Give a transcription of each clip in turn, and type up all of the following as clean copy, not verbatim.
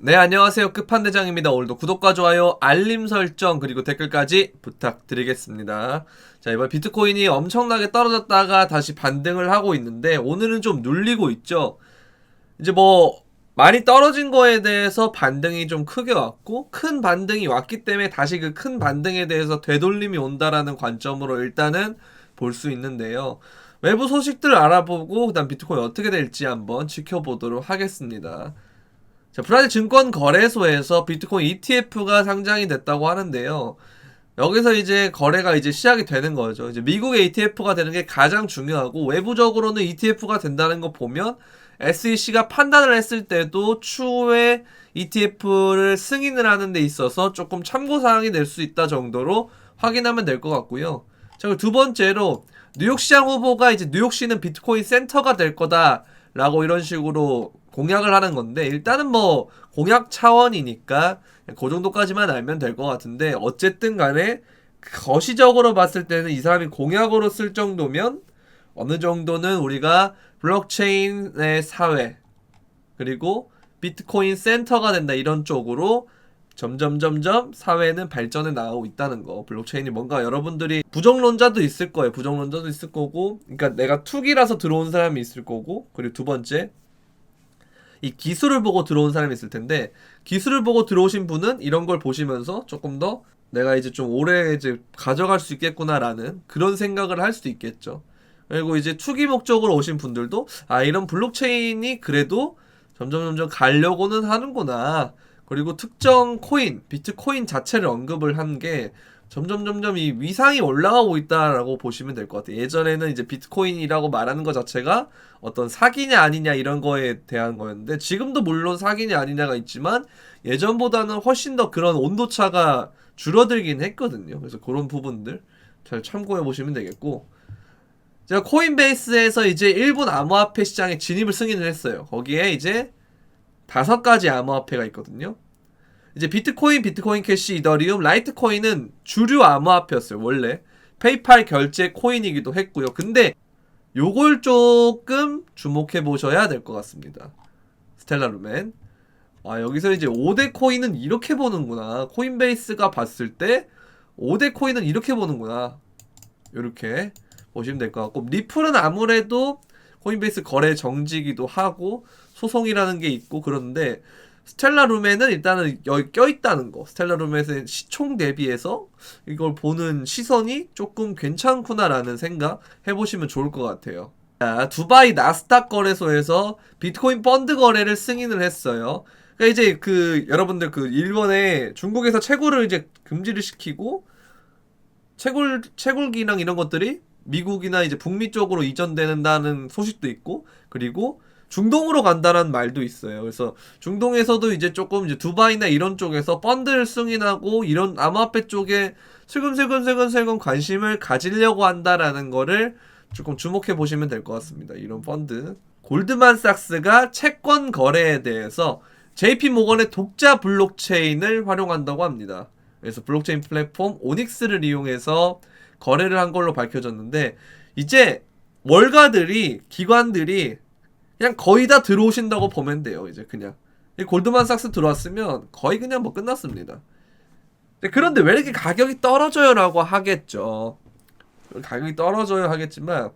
네, 안녕하세요. 끝판대장입니다. 오늘도 구독과 좋아요, 알림 설정, 그리고 댓글까지 부탁드리겠습니다. 자, 이번 비트코인이 엄청나게 떨어졌다가 다시 반등을 하고 있는데, 오늘은 좀 눌리고 있죠. 이제 뭐, 많이 떨어진 거에 대해서 반등이 좀 크게 왔고, 큰 반등이 왔기 때문에 다시 그 큰 반등에 대해서 되돌림이 온다라는 관점으로 일단은 볼 수 있는데요. 외부 소식들을 알아보고, 그다음 비트코인 어떻게 될지 한번 지켜보도록 하겠습니다. 자, 브라질 증권거래소에서 비트코인 ETF가 상장이 됐다고 하는데요. 여기서 이제 거래가 이제 시작이 되는 거죠. 이제 미국의 ETF가 되는 게 가장 중요하고, 외부적으로는 ETF가 된다는 거 보면 SEC가 판단을 했을 때도 추후에 ETF를 승인을 하는 데 있어서 조금 참고사항이 될 수 있다 정도로 확인하면 될 것 같고요. 자, 그리고 두 번째로 뉴욕시장 후보가 이제 뉴욕시는 비트코인 센터가 될 거다라고 이런 식으로 공약을 하는 건데, 일단은 뭐 공약 차원이니까 그 정도까지만 알면 될 것 같은데, 어쨌든 간에 거시적으로 봤을 때는 이 사람이 공약으로 쓸 정도면 어느 정도는 우리가 블록체인의 사회, 그리고 비트코인 센터가 된다, 이런 쪽으로 점점 사회는 발전해 나가고 있다는 거. 블록체인이 뭔가, 여러분들이 부정론자도 있을 거예요. 부정론자도 있을 거고, 그러니까 내가 투기라서 들어온 사람이 있을 거고, 그리고 두 번째, 이 기술을 보고 들어온 사람이 있을 텐데, 기술을 보고 들어오신 분은 이런 걸 보시면서 조금 더 내가 이제 좀 오래 이제 가져갈 수 있겠구나라는 그런 생각을 할 수도 있겠죠. 그리고 이제 투기 목적으로 오신 분들도, 아, 이런 블록체인이 그래도 점점 가려고는 하는구나. 그리고 특정 코인, 비트코인 자체를 언급을 한 게 점점 이 위상이 올라가고 있다라고 보시면 될 것 같아요. 예전에는 이제 비트코인이라고 말하는 것 자체가 어떤 사기냐 아니냐 이런 거에 대한 거였는데, 지금도 물론 사기냐 아니냐가 있지만 예전보다는 훨씬 더 그런 온도차가 줄어들긴 했거든요. 그래서 그런 부분들 잘 참고해 보시면 되겠고, 제가 코인베이스에서 이제 일본 암호화폐 시장에 진입을 승인을 했어요. 거기에 이제 5가지 암호화폐가 있거든요. 이제 비트코인, 비트코인 캐시, 이더리움, 라이트코인은 주류 암호화폐였어요. 원래 페이팔 결제 코인이기도 했고요. 근데 요걸 조금 주목해 보셔야 될 것 같습니다. 스텔라루멘. 아, 여기서 이제 5대 코인은 이렇게 보는구나. 코인베이스가 봤을 때 5대 코인은 이렇게 보는구나. 이렇게 보시면 될 것 같고, 리플은 아무래도 코인베이스 거래 정지기도 하고 소송이라는 게 있고 그런데, 스텔라룸에는 일단은 여기 껴있다는 거, 스텔라룸에서 시총 대비해서 이걸 보는 시선이 조금 괜찮구나라는 생각 해보시면 좋을 것 같아요. 자, 두바이 나스닥 거래소에서 비트코인 펀드 거래를 승인을 했어요. 그러니까 이제 그 여러분들 그 일본에 중국에서 채굴을 이제 금지를 시키고, 채굴기랑 이런 것들이 미국이나 이제 북미 쪽으로 이전된다는 소식도 있고, 그리고 중동으로 간다는 말도 있어요. 그래서 중동에서도 이제 조금 이제 두바이나 이런 쪽에서 펀드를 승인하고 이런 암호화폐 쪽에 슬금슬금 관심을 가지려고 한다라는 거를 조금 주목해 보시면 될 것 같습니다. 이런 펀드. 골드만삭스가 채권 거래에 대해서 JP 모건의 독자 블록체인을 활용한다고 합니다. 그래서 블록체인 플랫폼 오닉스를 이용해서 거래를 한 걸로 밝혀졌는데, 이제 월가들이, 기관들이 그냥 거의 다 들어오신다고 보면 돼요. 이제 그냥 골드만삭스 들어왔으면 거의 그냥 뭐 끝났습니다. 그런데 왜 이렇게 가격이 떨어져요 라고 하겠죠. 가격이 떨어져요 하겠지만,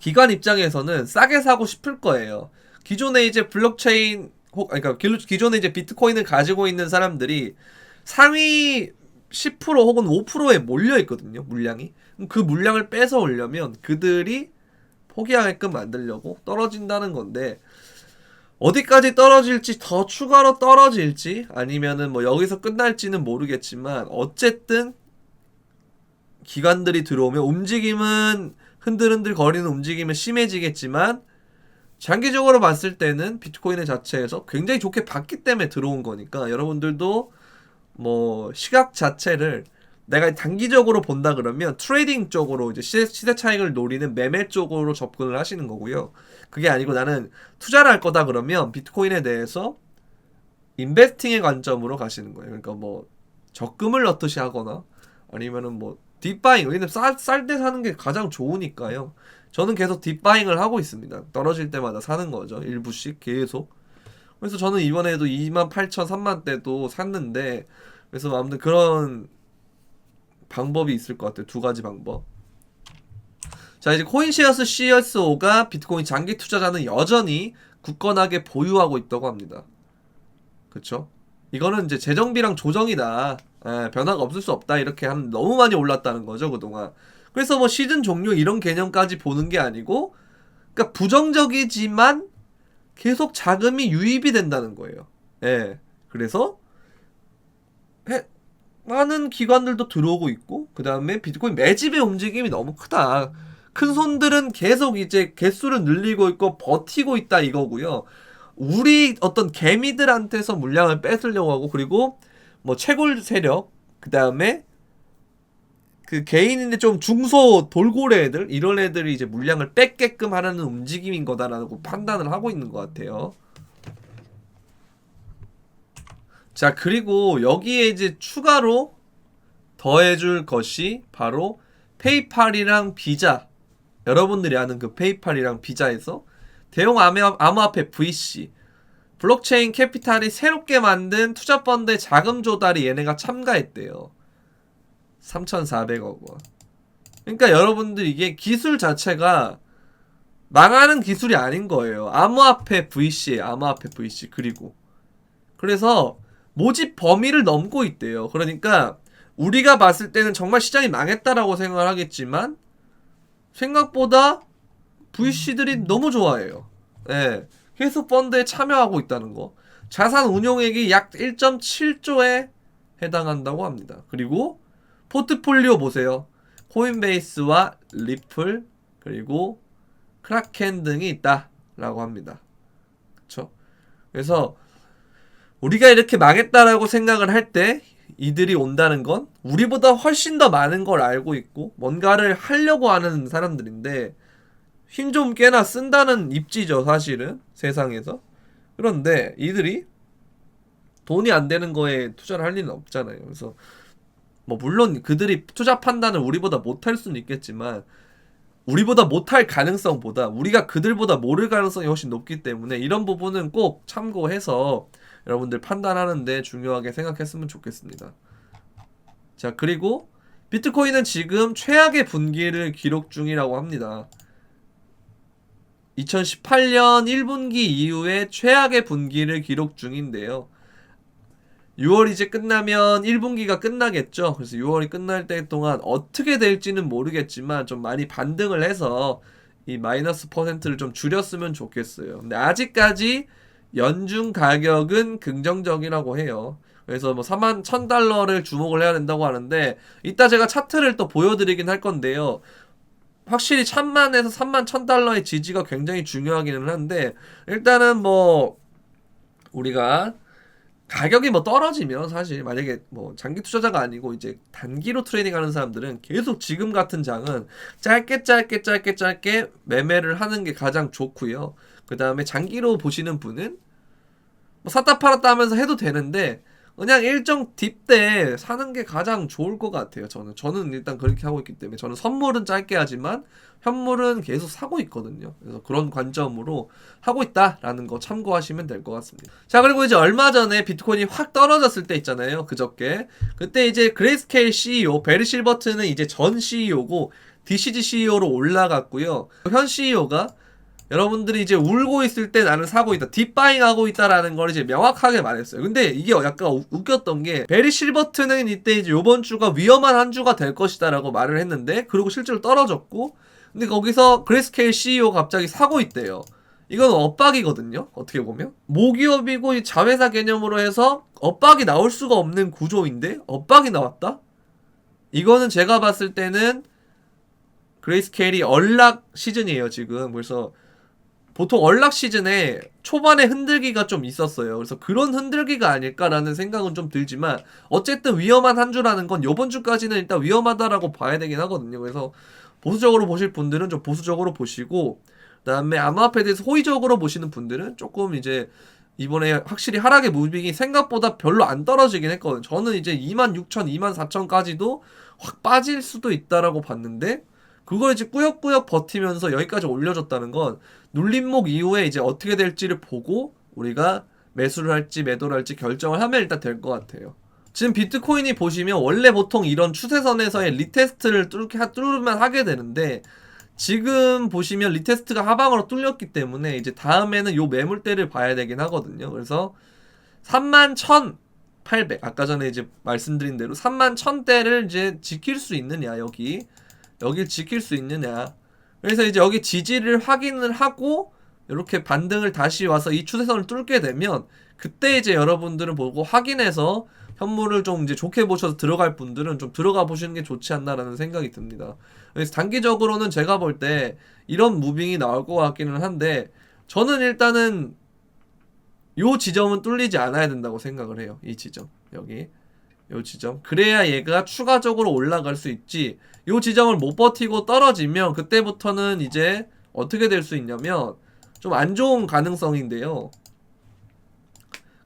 기관 입장에서는 싸게 사고 싶을 거예요. 기존에 이제 블록체인 그러니까 기존에 이제 비트코인을 가지고 있는 사람들이 상위 10% 혹은 5%에 몰려 있거든요, 물량이. 그 물량을 뺏어 오려면 그들이 포기하게끔 만들려고 떨어진다는 건데, 어디까지 떨어질지, 더 추가로 떨어질지 아니면은 뭐 여기서 끝날지는 모르겠지만, 어쨌든 기관들이 들어오면 움직임은, 흔들흔들 거리는 움직임은 심해지겠지만, 장기적으로 봤을 때는 비트코인의 자체에서 굉장히 좋게 봤기 때문에 들어온 거니까, 여러분들도 뭐 시각 자체를 내가 단기적으로 본다 그러면 트레이딩 쪽으로, 이제 시세 차익을 노리는 매매 쪽으로 접근을 하시는 거고요. 그게 아니고 나는 투자를 할 거다 그러면 비트코인에 대해서 인베스팅의 관점으로 가시는 거예요. 그러니까 뭐 적금을 넣듯이 하거나, 아니면은 뭐 딥바잉, 왜냐면 쌀 때 사는 게 가장 좋으니까요. 저는 계속 딥바잉을 하고 있습니다. 떨어질 때마다 사는 거죠. 일부씩 계속. 그래서 저는 이번에도 28,000, 3만대도 샀는데, 그래서 아무튼 그런 방법이 있을 것 같아요. 두 가지 방법. 자, 이제 코인시어스 CSO가 비트코인 장기 투자자는 여전히 굳건하게 보유하고 있다고 합니다. 그쵸? 이거는 이제 재정비랑 조정이다. 변화가 없을 수 없다. 이렇게 너무 많이 올랐다는 거죠, 그동안. 그래서 뭐 시즌 종료 이런 개념까지 보는 게 아니고, 그러니까 부정적이지만 계속 자금이 유입이 된다는 거예요. 예. 그래서 많은 기관들도 들어오고 있고, 그 다음에 비트코인 매집의 움직임이 너무 크다. 큰 손들은 계속 이제 개수를 늘리고 있고 버티고 있다 이거고요. 우리 어떤 개미들한테서 물량을 뺏으려고 하고, 그리고 뭐 채굴 세력, 그 다음에 그 개인인데 좀 중소 돌고래 애들, 이런 애들이 이제 물량을 뺏게끔 하는 움직임인 거다라고 판단을 하고 있는 것 같아요. 자, 그리고 여기에 이제 추가로 더해줄 것이 바로 페이팔이랑 비자. 여러분들이 아는 그 페이팔이랑 비자에서 대형 암호화폐 VC, 블록체인 캐피탈이 새롭게 만든 투자펀드의 자금 조달이 얘네가 참가했대요. 3,400억 원. 그러니까 여러분들 이게 기술 자체가 망하는 기술이 아닌 거예요. 암호화폐 VC에 암호화폐 VC. 그리고 그래서 모집 범위를 넘고 있대요. 그러니까 우리가 봤을 때는 정말 시장이 망했다라고 생각을 하겠지만 생각보다 VC들이 너무 좋아해요. 예. 계속 펀드에 참여하고 있다는 거. 자산 운용액이 약 1.7조에 해당한다고 합니다. 그리고 포트폴리오 보세요. 코인베이스와 리플, 그리고 크라켄 등이 있다라고 합니다. 그쵸? 그래서 우리가 이렇게 망했다라고 생각을 할 때 이들이 온다는 건 우리보다 훨씬 더 많은 걸 알고 있고 뭔가를 하려고 하는 사람들인데 힘 좀 꽤나 쓴다는 입지죠, 사실은 세상에서. 그런데 이들이 돈이 안 되는 거에 투자를 할 리는 없잖아요. 그래서 뭐 물론 그들이 투자 판단을 우리보다 못할 수는 있겠지만 우리보다 못할 가능성보다 우리가 그들보다 모를 가능성이 훨씬 높기 때문에 이런 부분은 꼭 참고해서 여러분들 판단하는데 중요하게 생각했으면 좋겠습니다. 자, 그리고 비트코인은 지금 최악의 분기를 기록 중이라고 합니다. 2018년 1분기 이후에 최악의 분기를 기록 중인데요. 6월 이제 끝나면 1분기가 끝나겠죠. 그래서 6월이 끝날 때 동안 어떻게 될지는 모르겠지만 좀 많이 반등을 해서 이 마이너스 퍼센트를 좀 줄였으면 좋겠어요. 근데 아직까지 연중 가격은 긍정적이라고 해요. 그래서 뭐 41,000달러를 주목을 해야 된다고 하는데 이따 제가 차트를 또 보여드리긴 할 건데요. 확실히 1,000만에서 31,000달러의 지지가 굉장히 중요하기는 한데 일단은 뭐 우리가 가격이 뭐 떨어지면 사실 만약에 뭐 장기 투자자가 아니고 이제 단기로 트레이딩 하는 사람들은 계속 지금 같은 장은 짧게 매매를 하는 게 가장 좋고요. 그 다음에 장기로 보시는 분은 뭐 샀다 팔았다 하면서 해도 되는데 그냥 일정 딥 때 사는 게 가장 좋을 것 같아요. 저는 일단 그렇게 하고 있기 때문에 저는 선물은 짧게 하지만 현물은 계속 사고 있거든요. 그래서 그런 관점으로 하고 있다라는 거 참고하시면 될 것 같습니다. 자, 그리고 이제 얼마 전에 비트코인이 확 떨어졌을 때 있잖아요. 그저께 그때 이제 그레이스케일 CEO 베리 실버트는 이제 전 CEO고 DCG CEO로 올라갔고요. 현 CEO가 여러분들이 이제 울고 있을 때 나는 사고 있다, 딥바잉 하고 있다라는 걸 이제 명확하게 말했어요. 근데 이게 약간 웃겼던 게 베리 실버트는 이때 이제 요번 주가 위험한 한 주가 될 것이다라고 말을 했는데 그리고 실제로 떨어졌고 근데 거기서 그레이스케일 CEO 갑자기 사고 있대요. 이건 엇박이거든요. 어떻게 보면 모기업이고 이 자회사 개념으로 해서 엇박이 나올 수가 없는 구조인데 엇박이 나왔다? 이거는 제가 봤을 때는 그레이스케일이 언락 시즌이에요 지금. 그래서 보통 언락 시즌에 초반에 흔들기가 좀 있었어요. 그래서 그런 흔들기가 아닐까라는 생각은 좀 들지만 어쨌든 위험한 한 주라는 건 요번 주까지는 일단 위험하다라고 봐야 되긴 하거든요. 그래서 보수적으로 보실 분들은 좀 보수적으로 보시고 그다음에 암호화폐에 대해서 호의적으로 보시는 분들은 조금 이제 이번에 확실히 하락의 무빙이 생각보다 별로 안 떨어지긴 했거든요. 저는 이제 26,000, 24,000까지도 확 빠질 수도 있다라고 봤는데 그걸 이제 꾸역꾸역 버티면서 여기까지 올려줬다는 건 눌림목 이후에 이제 어떻게 될지를 보고 우리가 매수를 할지 매도를 할지 결정을 하면 일단 될 것 같아요. 지금 비트코인이 보시면 원래 보통 이런 추세선에서의 리테스트를 뚫으면 하게 되는데, 지금 보시면 리테스트가 하방으로 뚫렸기 때문에 이제 다음에는 요 매물대를 봐야 되긴 하거든요. 그래서 31,800, 아까 전에 이제 말씀드린 대로 31,000대를 이제 지킬 수 있느냐, 여길 지킬 수 있느냐. 그래서 이제 여기 지지를 확인을 하고 이렇게 반등을 다시 와서 이 추세선을 뚫게 되면, 그때 이제 여러분들은 보고 확인해서 현물을 좀 이제 좋게 보셔서 들어갈 분들은 좀 들어가 보시는 게 좋지 않나라는 생각이 듭니다. 그래서 단기적으로는 제가 볼 때 이런 무빙이 나올 것 같기는 한데, 저는 일단은 요 지점은 뚫리지 않아야 된다고 생각을 해요. 이 지점, 여기 요 지점, 그래야 얘가 추가적으로 올라갈 수 있지. 요 지점을 못 버티고 떨어지면 그때부터는 이제 어떻게 될 수 있냐면 좀 안 좋은 가능성인데요.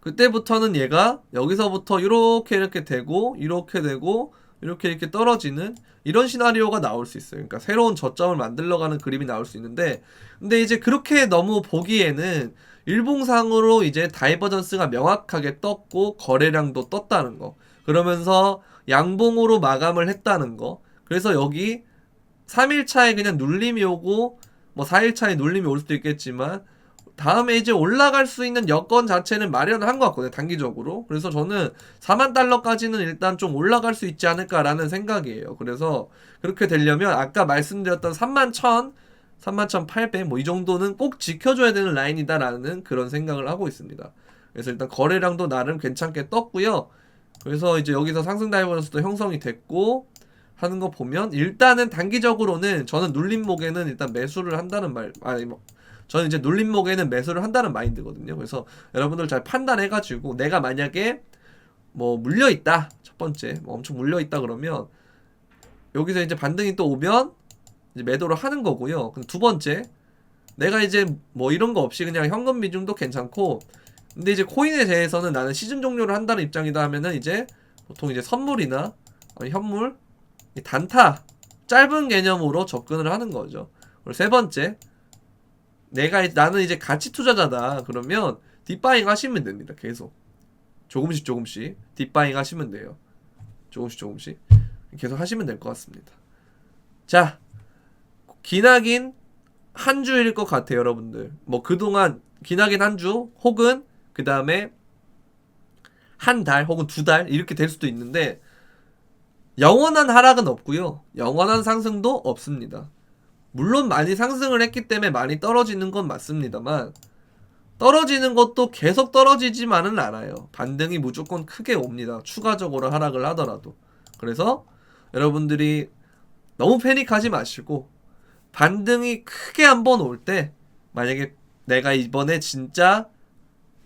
그때부터는 얘가 여기서부터 이렇게 되고 이렇게 떨어지는 이런 시나리오가 나올 수 있어요. 그러니까 새로운 저점을 만들어가는 그림이 나올 수 있는데, 근데 이제 그렇게 너무 보기에는 일봉상으로 이제 다이버전스가 명확하게 떴고 거래량도 떴다는 거, 그러면서 양봉으로 마감을 했다는 거, 그래서 여기 3일차에 그냥 눌림이 오고 뭐 4일차에 눌림이 올 수도 있겠지만 다음에 이제 올라갈 수 있는 여건 자체는 마련을 한 것 같거든요, 단기적으로. 그래서 저는 4만 달러까지는 일단 좀 올라갈 수 있지 않을까라는 생각이에요. 그래서 그렇게 되려면 아까 말씀드렸던 31,000, 31,800 뭐 이 정도는 꼭 지켜줘야 되는 라인이다라는 그런 생각을 하고 있습니다. 그래서 일단 거래량도 나름 괜찮게 떴고요. 그래서 이제 여기서 상승 다이버전스도 형성이 됐고 하는 거 보면, 일단은 단기적으로는 저는 눌림목에는 일단 매수를 한다는 저는 이제 눌림목에는 매수를 한다는 마인드거든요. 그래서 여러분들 잘 판단해가지고, 내가 만약에 뭐 물려있다, 첫 번째 뭐 엄청 물려있다 그러면 여기서 이제 반등이 또 오면 이제 매도를 하는 거고요. 근데 두 번째, 내가 이제 뭐 이런 거 없이 그냥 현금 비중도 괜찮고, 근데 이제 코인에 대해서는 나는 시즌 종료를 한다는 입장이다 하면은 이제 보통 이제 선물이나 현물, 단타, 짧은 개념으로 접근을 하는 거죠. 그리고 세 번째, 나는 이제 가치 투자자다 그러면 딥바잉 하시면 됩니다. 계속 조금씩 딥바잉 하시면 돼요. 조금씩 계속 하시면 될 것 같습니다. 자, 기나긴 한 주일 것 같아요, 여러분들. 뭐 그동안 기나긴 한 주 혹은 그 다음에 한 달 혹은 두 달 이렇게 될 수도 있는데, 영원한 하락은 없고요, 영원한 상승도 없습니다. 물론 많이 상승을 했기 때문에 많이 떨어지는 건 맞습니다만, 떨어지는 것도 계속 떨어지지만은 않아요. 반등이 무조건 크게 옵니다, 추가적으로 하락을 하더라도. 그래서 여러분들이 너무 패닉하지 마시고, 반등이 크게 한번 올 때, 만약에 내가 이번에 진짜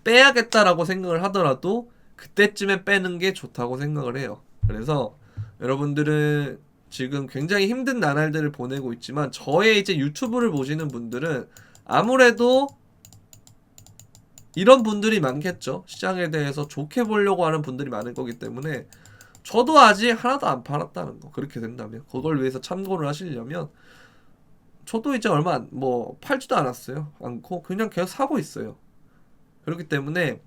빼야겠다라고 생각을 하더라도 그때쯤에 빼는 게 좋다고 생각을 해요. 그래서 여러분들은 지금 굉장히 힘든 나날들을 보내고 있지만, 저의 이제 유튜브를 보시는 분들은 아무래도 이런 분들이 많겠죠. 시장에 대해서 좋게 보려고 하는 분들이 많을 거기 때문에, 저도 아직 하나도 안 팔았다는 거, 그렇게 된다면 그걸 위해서 참고를 하시려면, 저도 이제 얼마 뭐 팔지도 않고 그냥 계속 사고 있어요. 그렇기 때문에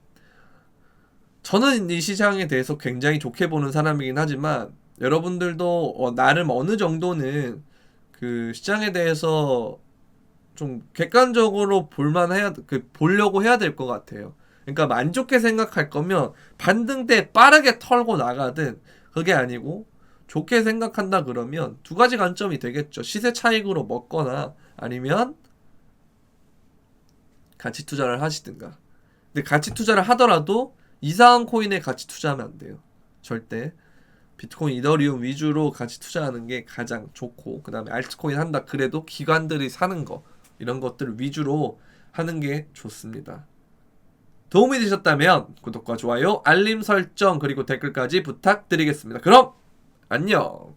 저는 이 시장에 대해서 굉장히 좋게 보는 사람이긴 하지만, 여러분들도 나름 어느 정도는 그 시장에 대해서 좀 객관적으로 보려고 해야 될 것 같아요. 그러니까 안 좋게 생각할 거면 반등 때 빠르게 털고 나가든, 그게 아니고 좋게 생각한다 그러면 두 가지 관점이 되겠죠. 시세 차익으로 먹거나 아니면 가치 투자를 하시든가. 근데 가치 투자를 하더라도 이상한 코인에 가치 투자하면 안 돼요. 절대. 비트코인, 이더리움 위주로 가치 투자하는 게 가장 좋고, 그 다음에 알트코인 한다 그래도 기관들이 사는 거, 이런 것들을 위주로 하는 게 좋습니다. 도움이 되셨다면 구독과 좋아요, 알림 설정, 그리고 댓글까지 부탁드리겠습니다. 그럼 안녕.